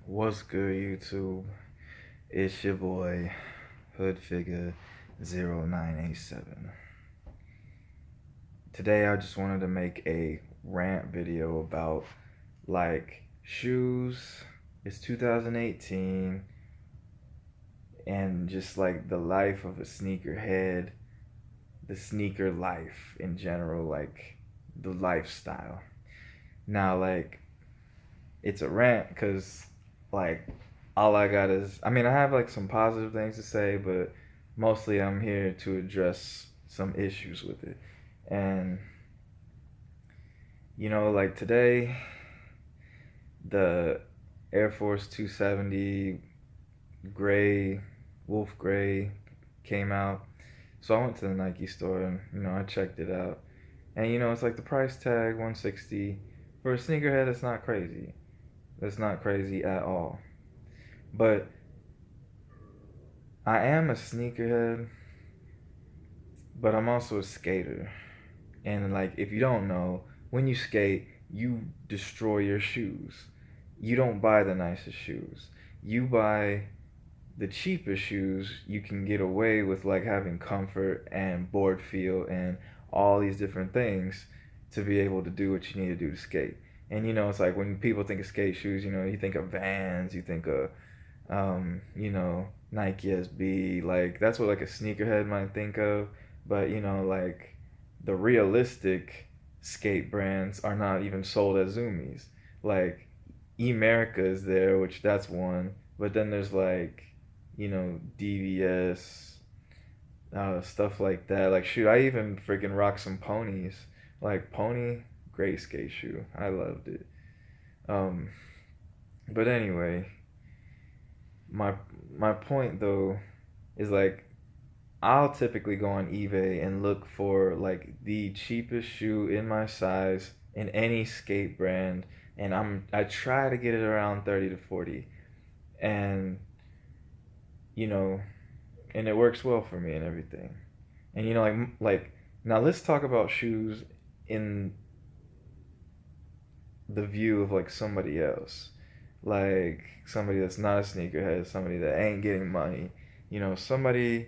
What's good, YouTube? It's your boy, Hood Figure 0987. Today, I just wanted to make a rant video about shoes. It's 2018, and just the life of a sneakerhead, the sneaker life in general, the lifestyle. Now, it's a rant because like all I got is, I mean, I have some positive things to say, but mostly I'm here to address some issues with it. And today, the Air Force 270 gray, wolf gray, came out. So I went to the Nike store and I checked it out. And it's like the price tag 160 for a sneakerhead. It's not crazy. That's not crazy at all. But I am a sneakerhead, but I'm also a skater. And if you don't know, when you skate, you destroy your shoes. You don't buy the nicest shoes. You buy the cheapest shoes you can get away with, having comfort and board feel and all these different things to be able to do what you need to do to skate. And it's like when people think of skate shoes, you think of Vans, you think of Nike SB. That's what a sneakerhead might think of. But the realistic skate brands are not even sold as Zoomies. Emerica is there, which that's one. But then there's DVS, stuff like that. Shoot, I even freaking rock some ponies. Pony, great skate shoe. I loved it. But anyway, my point though is I'll typically go on eBay and look for the cheapest shoe in my size in any skate brand, and I try to get it around 30 to 40. And and it works well for me and everything. And now let's talk about shoes in the view of somebody else, somebody that's not a sneakerhead, somebody that ain't getting money, somebody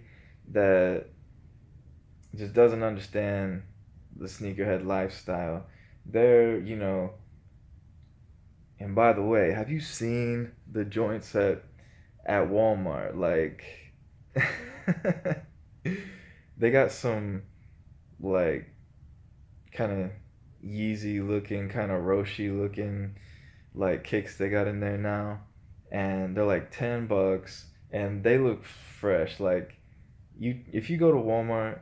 that just doesn't understand the sneakerhead lifestyle. They're and by the way, have you seen the joints at Walmart? They got some kind of Yeezy looking, kind of Roshi looking kicks they got in there now, and they're $10, and they look fresh. If you go to Walmart,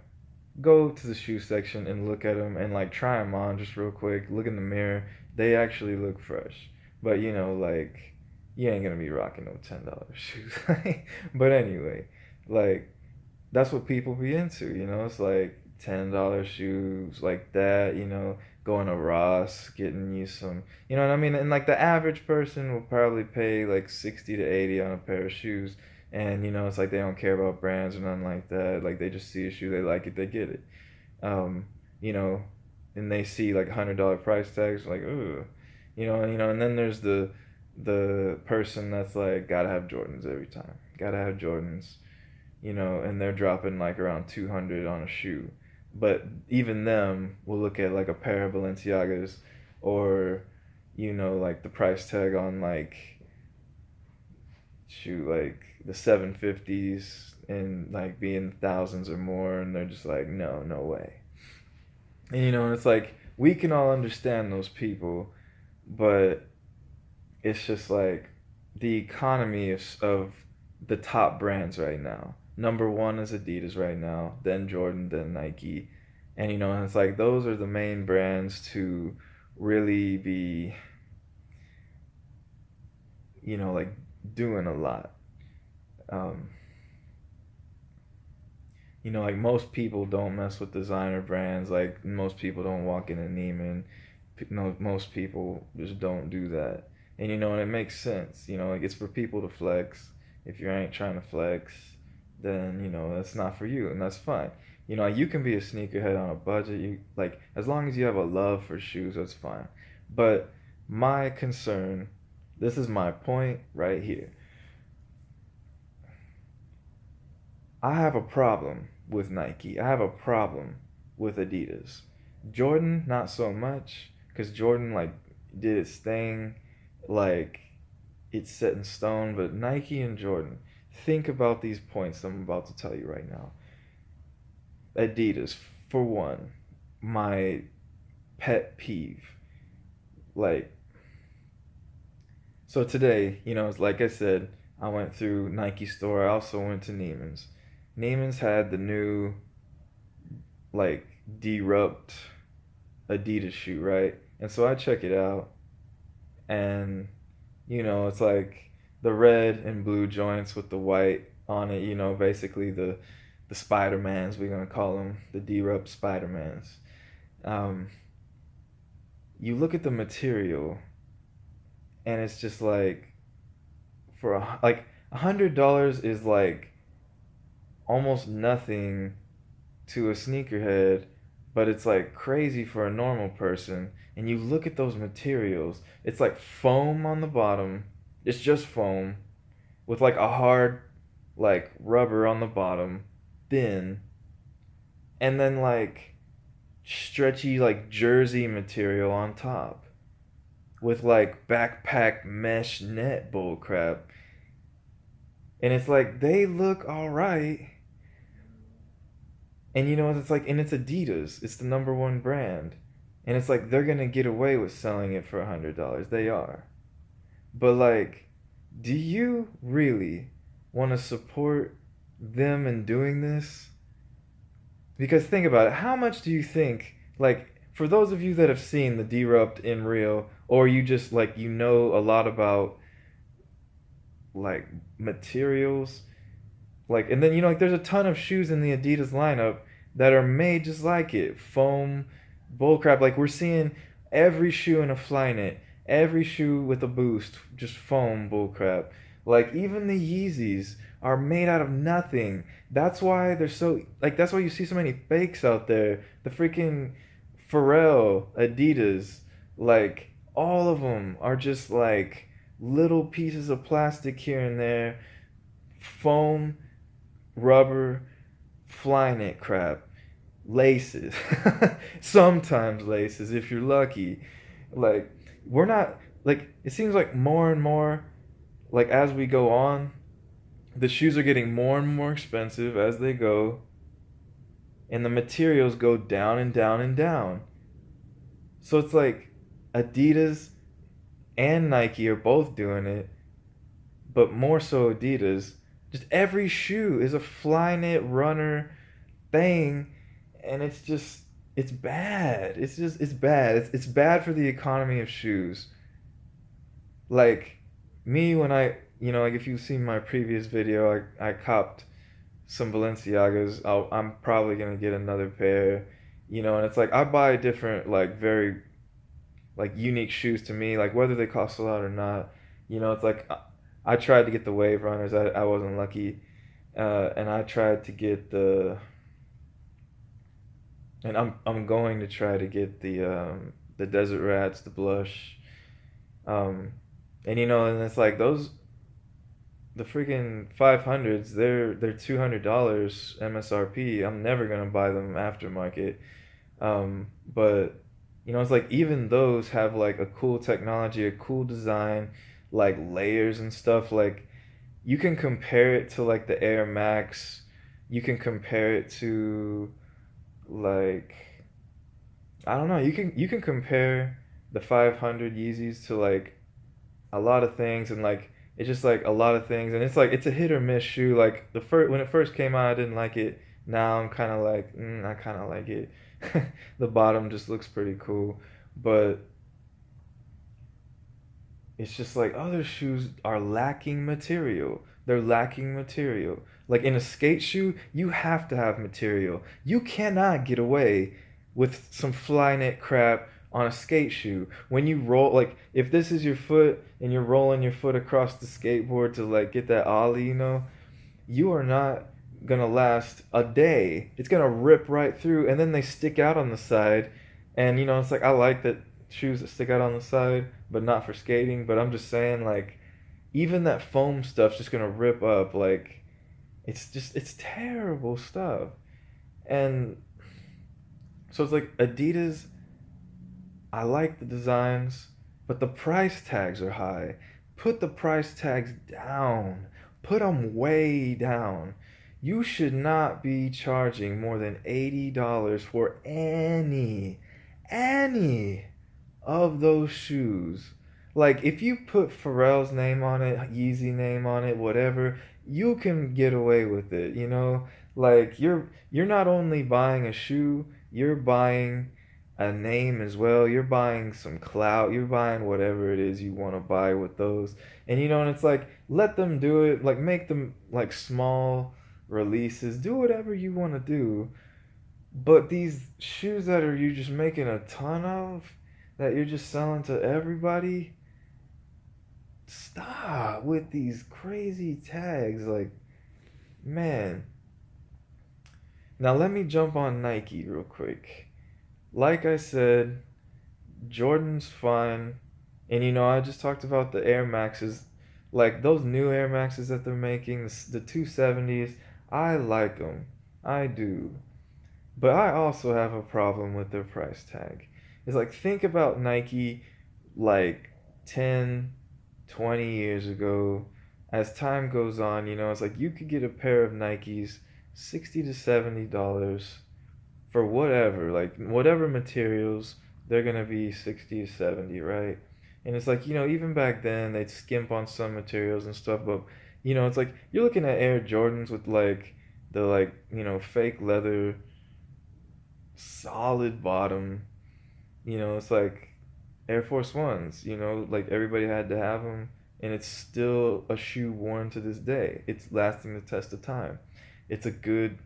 go to the shoe section and look at them and try them on just real quick. Look in the mirror; they actually look fresh. But you ain't gonna be rocking no $10 shoes. But anyway, that's what people be into. It's $10 shoes like that. Going to Ross, getting you some, you know what I mean? And the average person will probably pay 60 to 80 on a pair of shoes. And it's they don't care about brands or nothing like that. They just see a shoe, they like it, they get it. You know, and they see $100 price tags, ooh, and then there's the person that's gotta have Jordans every time, gotta have Jordans, and they're dropping around 200 on a shoe. But even them will look at a pair of Balenciagas, or the price tag on the 750s and being thousands or more, and they're just no way. And and it's we can all understand those people, but it's just the economy of the top brands right now. Number one is Adidas right now, then Jordan, then Nike. And and it's those are the main brands to really be doing a lot. Most people don't mess with designer brands. Most people don't walk into Neiman. No, most people just don't do that. And and it makes sense. It's for people to flex. If you ain't trying to flex, then that's not for you, and that's fine. You can be a sneakerhead on a budget. You as long as you have a love for shoes, that's fine. But my concern, This is my point right here. I have a problem with Nike. I have a problem with Adidas. Jordan, not so much, because Jordan like did its thing, like it's set in stone. But Nike and Jordan, think about these points I'm about to tell you right now. Adidas, for one, my pet peeve. Like, so today, it's like I said, I went through Nike store. I also went to Neiman's. Neiman's had the new like Derupt Adidas shoe, right? And so I check it out, and it's like the red and blue joints with the white on it. Basically the Spider-Mans, we're gonna call them the Derupt Spider-Mans. Um, you look at the material, and it's just like like $100 is like almost nothing to a sneakerhead, but it's like crazy for a normal person. And you look at those materials, it's like foam on the bottom. It's just foam with like a hard like rubber on the bottom, thin, and then like stretchy like jersey material on top with like backpack mesh net bull crap. And it's like they look all right. And it's like, and it's Adidas. It's the number one brand. And it's like they're gonna get away with selling it for $100. They are. But like, do you really want to support them in doing this? Because think about it. How much do you think, like, for those of you that have seen the Derupt in real, or you just like a lot about like materials, like, and then like there's a ton of shoes in the Adidas lineup that are made just like it, foam, bullcrap. Like we're seeing every shoe in a Flyknit, every shoe with a boost, just foam, bullcrap. Like even the Yeezys are made out of nothing. That's why they're so like. That's why you see so many fakes out there. The freaking Pharrell Adidas, like all of them are just like little pieces of plastic here and there, foam, rubber, Flyknit crap, laces, sometimes laces if you're lucky. Like we're not like it seems like more and more like as we go on, the shoes are getting more and more expensive as they go, and the materials go down and down and down. So it's like Adidas and Nike are both doing it, but more so Adidas. Just every shoe is a Flyknit runner thing, and it's bad. It's bad. It's bad for the economy of shoes. Like me when like if you've seen my previous video, I copped some Balenciagas. I'm probably gonna get another pair, and it's like I buy different like very like unique shoes to me, like whether they cost a lot or not. It's like I tried to get the Wave Runners. I wasn't lucky, and I tried to get and I'm going to try to get the Desert Rats, the Blush, and and it's like the freaking 500s. They're $200 MSRP. I'm never gonna buy them aftermarket, but it's like even those have like a cool technology, a cool design, like layers and stuff. Like you can compare it to like the Air Max. You can compare it to like I don't know. You can compare the 500 Yeezys to like a lot of things, and like it's just like a lot of things, and it's like it's a hit or miss shoe. Like when it first came out, I didn't like it. Now I'm kind of like I kind of like it. The bottom just looks pretty cool, but it's just like other shoes are lacking material. They're lacking material. Like in a skate shoe, you have to have material. You cannot get away with some Flyknit crap on a skate shoe. When you roll, like if this is your foot and you're rolling your foot across the skateboard to like get that ollie, you are not gonna last a day. It's gonna rip right through, and then they stick out on the side, and it's like I like that shoes that stick out on the side, but not for skating. But I'm just saying, like, even that foam stuff's just gonna rip up. Like, it's terrible stuff. And so it's like Adidas, I like the designs, but the price tags are high. Put the price tags down. Put them way down. You should not be charging more than $80 for any of those shoes. Like, if you put Pharrell's name on it, Yeezy name on it, whatever, you can get away with it, you know? Like, you're not only buying a shoe, you're buying a name as well. You're buying some clout. You're buying whatever it is you want to buy with those. And and it's like, let them do it. Like, make them like small releases. Do whatever you want to do. But these shoes that are you just making a ton of, that you're just selling to everybody, stop with these crazy tags. Like, man. Now let me jump on Nike real quick. Like I said, Jordan's fine. And I just talked about the Air Maxes. Like those new Air Maxes that they're making, the 270s, I like them. I do. But I also have a problem with their price tag. It's like, think about Nike like 10, 20 years ago. As time goes on, it's like you could get a pair of Nikes $60 to $70 for whatever, like whatever materials, they're gonna be 60 to 70, right? And it's like, even back then they'd skimp on some materials and stuff, but it's like you're looking at Air Jordans with like the fake leather solid bottom. It's like Air Force Ones, like everybody had to have them, and it's still a shoe worn to this day. It's lasting the test of time. It's a good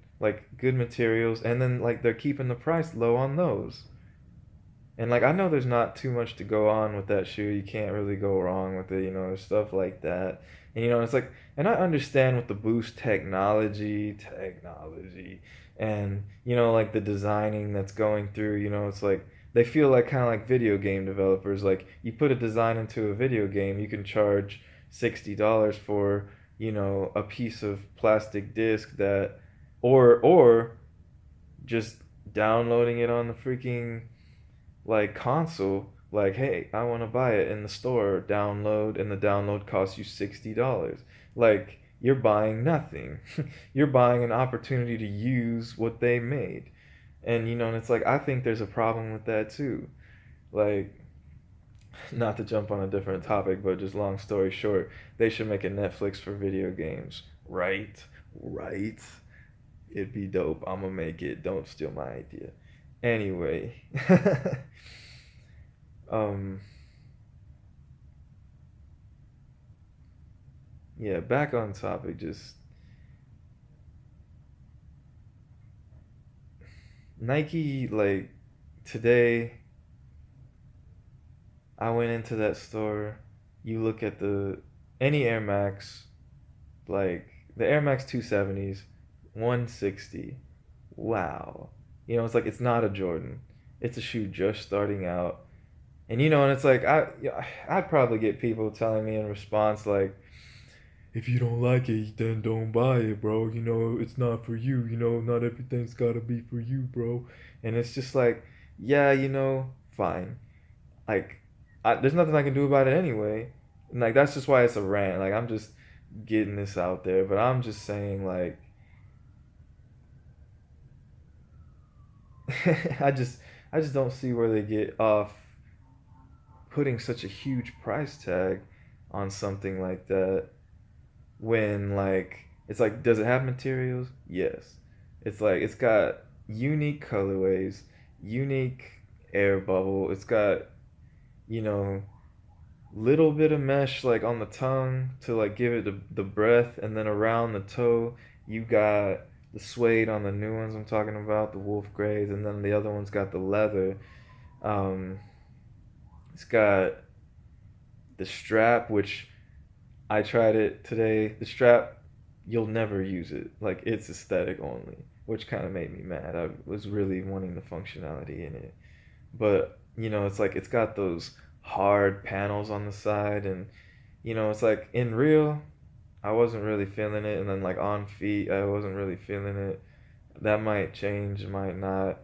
materials, and then like they're keeping the price low on those. And like I know there's not too much to go on with that shoe. You can't really go wrong with it, there's stuff like that. And it's like, and I understand with the Boost technology, and like the designing that's going through, it's like they feel like kind of like video game developers. Like you put a design into a video game, you can charge $60 for, a piece of plastic disc that, or just downloading it on the freaking like console. Like, hey, I want to buy it in the store, download, and the download costs you $60. Like, you're buying nothing. You're buying an opportunity to use what they made. And and it's like, I think there's a problem with that too. Like, not to jump on a different topic, but just long story short, they should make a Netflix for video games. Right? Right? It'd be dope. I'm gonna make it. Don't steal my idea. Anyway. um yeah, back on topic. Just Nike, like today I went into that store. You look at any Air Max, like the Air Max 270s, 160. Wow. It's like, it's not a Jordan. It's a shoe just starting out. And and it's like, I'd probably get people telling me in response like, if you don't like it, then don't buy it, bro. It's not for you. Not everything's gotta be for you, bro. And it's just like, yeah, fine. Like, there's nothing I can do about it anyway. And like, that's just why it's a rant. Like, I'm just getting this out there, but I'm just saying, like, I just don't see where they get off putting such a huge price tag on something like that, when like it's like, does it have materials? Yes. It's like, it's got unique colorways, unique air bubble. It's got, you know, little bit of mesh like on the tongue to like give it the breath, and then around the toe you got the suede on the new ones I'm talking about, the wolf grays, and then the other one's got the leather. um it's got the strap, which I tried it today. The strap, you'll never use it. Like, it's aesthetic only, which kind of made me mad. I was really wanting the functionality in it. But it's like it's got those hard panels on the side, and it's like in real, I wasn't really feeling it, and then like on feet, I wasn't really feeling it. That might change, might not.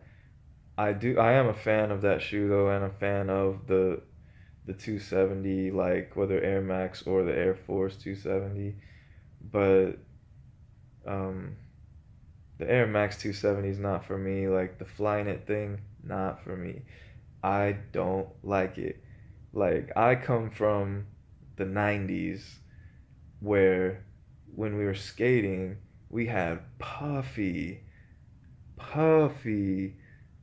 I am a fan of that shoe though, and a fan of the 270, like whether Air Max or the Air Force 270. But um, the Air Max 270 is not for me. Like the Flyknit thing, not for me. I don't like it. Like I come from the 90s where when we were skating, we had puffy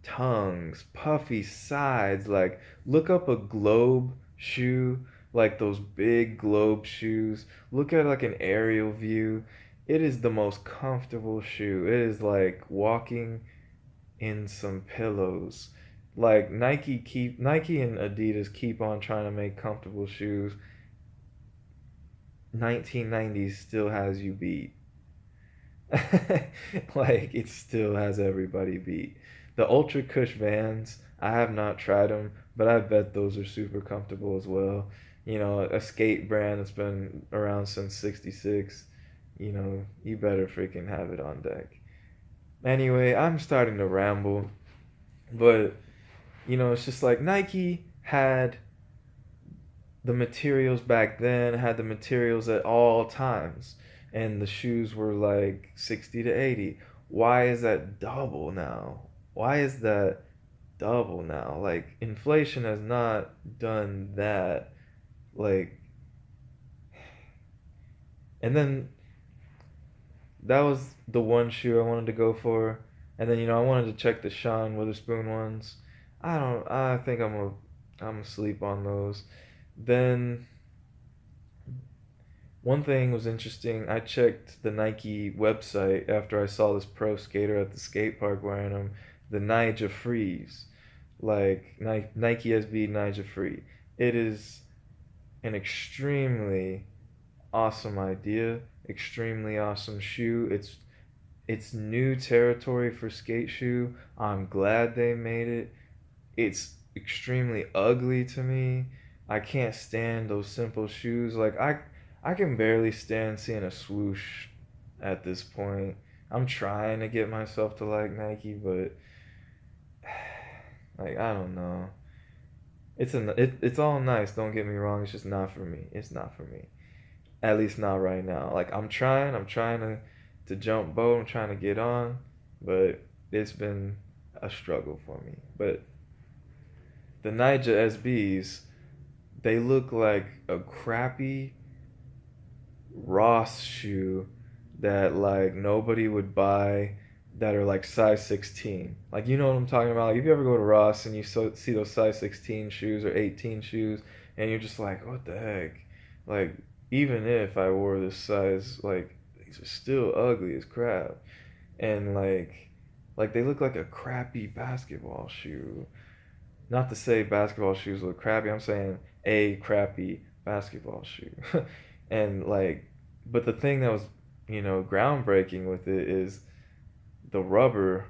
tongues, puffy sides. Like, look up a globe shoe, like those big globe shoes. Look at like an aerial view. It is the most comfortable shoe. It is like walking in some pillows. Like Nike and Adidas keep on trying to make comfortable shoes. 1990s still has you beat. Like it still has everybody beat. The Ultra Cush Vans, I have not tried them, but I bet those are super comfortable as well. A skate brand that's been around since '66. You better freaking have it on deck. Anyway, I'm starting to ramble, but it's just like Nike had the materials back then, had the materials at all times, and the shoes were like 60 to 80. Why is that double now? Why is that double now? Like inflation has not done that. Like, and then that was the one shoe I wanted to go for. And then I wanted to check the Sean Witherspoon ones. I think I'm asleep on those. Then one thing was interesting. I checked the Nike website after I saw this pro skater at the skate park wearing them, the Nyjah Freeze, like Nike SB Nyjah Free. It is an extremely awesome idea, extremely awesome shoe. It's new territory for skate shoe. I'm glad they made it. It's extremely ugly to me. I can't stand those simple shoes. Like I can barely stand seeing a swoosh at this point. I'm trying to get myself to like Nike, but like I don't know. It's all nice, don't get me wrong. It's just not for me. It's not for me. At least not right now. Like I'm trying to jump boat, I'm trying to get on, but it's been a struggle for me. But the Nyjah SBs, they look like a crappy Ross shoe that like nobody would buy, that are like size 16. Like you know what I'm talking about? Like if you ever go to Ross and you see those size 16 shoes or 18 shoes and you're just like, what the heck? Like even if I wore this size, like these are still ugly as crap. And like they look like a crappy basketball shoe. Not to say basketball shoes look crappy. I'm saying a crappy basketball shoe. And like, but the thing that was, groundbreaking with it is the rubber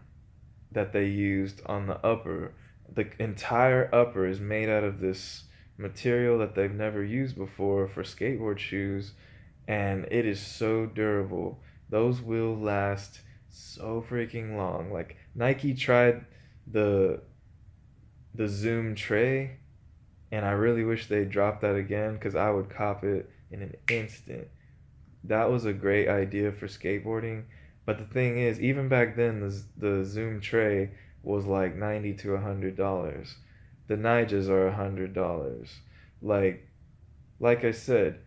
that they used on the upper. The entire upper is made out of this material that they've never used before for skateboard shoes, and it is so durable. Those will last so freaking long. Like Nike tried the Zoom tray, and I really wish they dropped that again because I would cop it in an instant. That was a great idea for skateboarding. But the thing is, even back then, the Zoom tray was like $90 to $100. The Nyjas are $100. Like, like I said,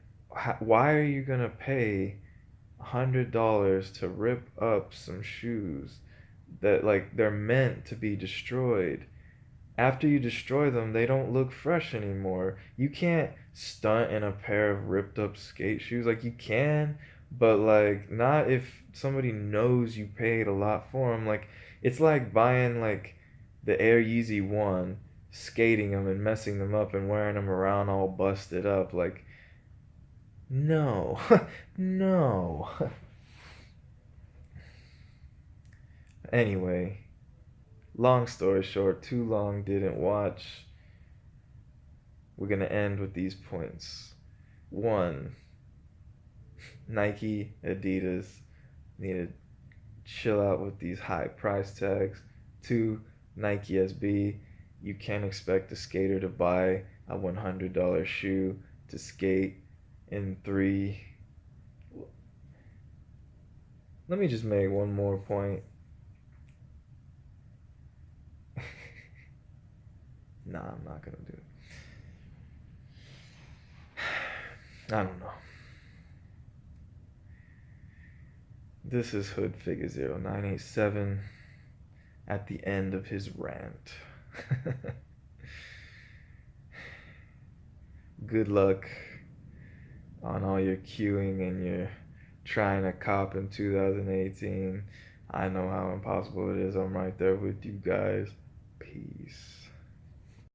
why are you gonna pay $100 to rip up some shoes that like they're meant to be destroyed? After you destroy them, they don't look fresh anymore. You can't stunt in a pair of ripped up skate shoes. Like you can, but like not if somebody knows you paid a lot for them. Like it's like buying like the Air Yeezy 1, skating them and messing them up and wearing them around all busted up. Like no. No. Anyway, long story short, too long didn't watch. we're going to end with these points. One, Nike, Adidas need to chill out with these high price tags. Two, Nike SB, you can't expect a skater to buy a $100 shoe to skate. And three, let me just make one more point. Nah, I'm not gonna do it. I don't know. This is Hood Figure 0987 at the end of his rant. Good luck on all your queuing and your trying to cop in 2018. I know how impossible it is. I'm right there with you guys. Peace.